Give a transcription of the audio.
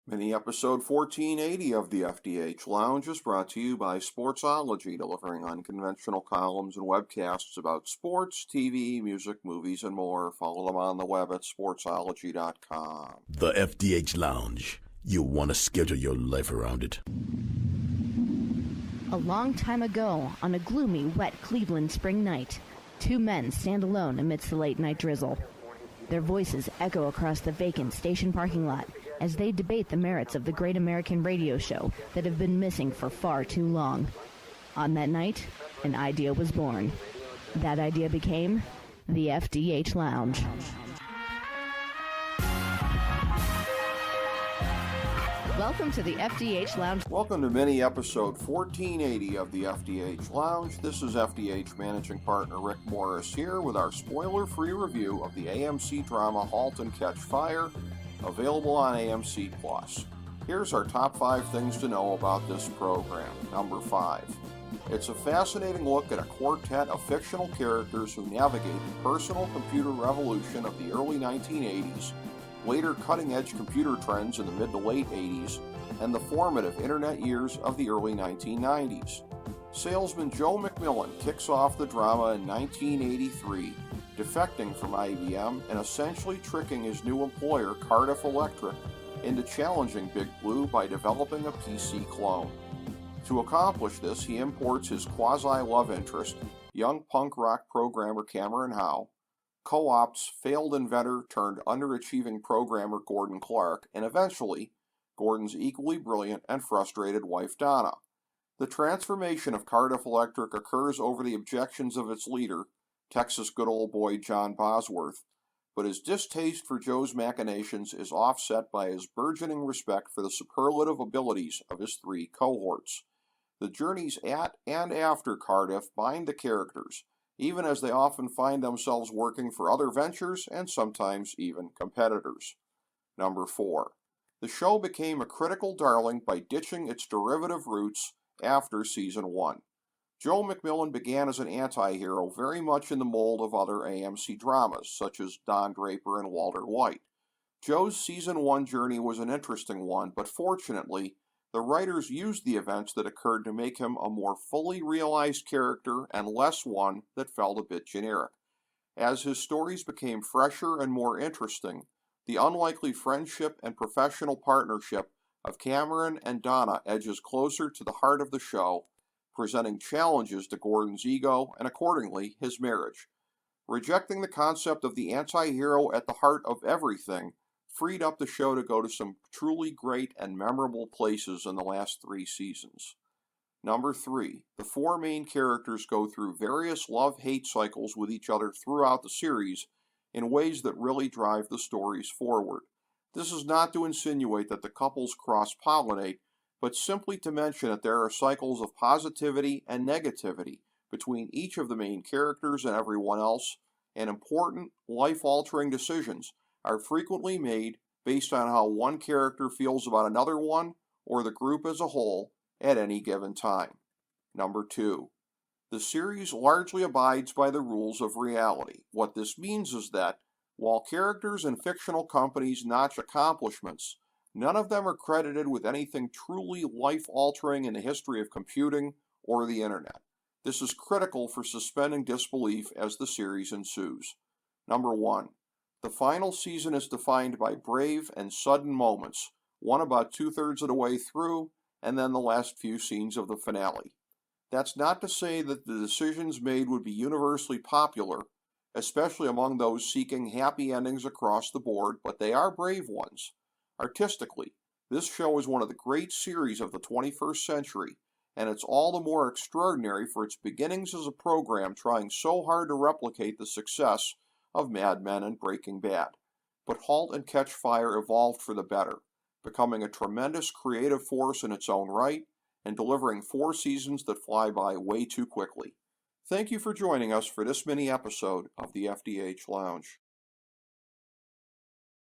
Mini episode 1480 of the FDH Lounge is brought to you by Sportsology, delivering unconventional columns and webcasts about sports, TV, music, movies, and more. Follow them on the web at sportsology.com. The FDH Lounge. You'll want to schedule your life around it. A long time ago, on a gloomy, wet Cleveland spring night, two men stand alone amidst the late-night drizzle. Their voices echo across the vacant station parking lot as they debate the merits of the great American radio show that have been missing for far too long. On that night, an idea was born. That idea became the FDH Lounge. Welcome to the FDH Lounge. Welcome to mini episode 1480 of the FDH Lounge. This is FDH Managing Partner Rick Morris here with our spoiler-free review of the AMC drama Halt and Catch Fire, available on AMC+. Here's our top 5 things to know about this program. Number 5. It's a fascinating look at a quartet of fictional characters who navigate the personal computer revolution of the early 1980s, later cutting-edge computer trends in the mid to late 80s, and the formative internet years of the early 1990s. Salesman Joe McMillan kicks off the drama in 1983, defecting from IBM and essentially tricking his new employer, Cardiff Electric, into challenging Big Blue by developing a PC clone. To accomplish this, he imports his quasi-love interest, young punk rock programmer Cameron Howe, co-opts failed inventor turned underachieving programmer Gordon Clark, and eventually, Gordon's equally brilliant and frustrated wife Donna. The transformation of Cardiff Electric occurs over the objections of its leader, Texas good old boy John Bosworth, but his distaste for Joe's machinations is offset by his burgeoning respect for the superlative abilities of his 3 cohorts. The journeys at and after Cardiff bind the characters, even as they often find themselves working for other ventures and sometimes even competitors. Number 4. The show became a critical darling by ditching its derivative roots after Season 1. Joe McMillan began as an anti-hero very much in the mold of other AMC dramas, such as Don Draper and Walter White. Joe's Season 1 journey was an interesting one, but fortunately, the writers used the events that occurred to make him a more fully realized character and less one that felt a bit generic. As his stories became fresher and more interesting, the unlikely friendship and professional partnership of Cameron and Donna edges closer to the heart of the show, presenting challenges to Gordon's ego and accordingly his marriage. Rejecting the concept of the anti-hero at the heart of everything freed up the show to go to some truly great and memorable places in the last 3 seasons. Number 3. The 4 main characters go through various love-hate cycles with each other throughout the series in ways that really drive the stories forward. This is not to insinuate that the couples cross-pollinate, but simply to mention that there are cycles of positivity and negativity between each of the main characters and everyone else, and important, life-altering decisions are frequently made based on how one character feels about another one or the group as a whole at any given time. Number 2. The series largely abides by the rules of reality. What this means is that, while characters in fictional companies notch accomplishments, none of them are credited with anything truly life-altering in the history of computing or the internet. This is critical for suspending disbelief as the series ensues. Number 1. The final season is defined by brave and sudden moments, one about 2/3 of the way through, and then the last few scenes of the finale. That's not to say that the decisions made would be universally popular, especially among those seeking happy endings across the board, but they are brave ones. Artistically, this show is one of the great series of the 21st century, and it's all the more extraordinary for its beginnings as a program trying so hard to replicate the success of Mad Men and Breaking Bad. But Halt and Catch Fire evolved for the better, becoming a tremendous creative force in its own right, and delivering 4 seasons that fly by way too quickly. Thank you for joining us for this mini episode of the FDH Lounge.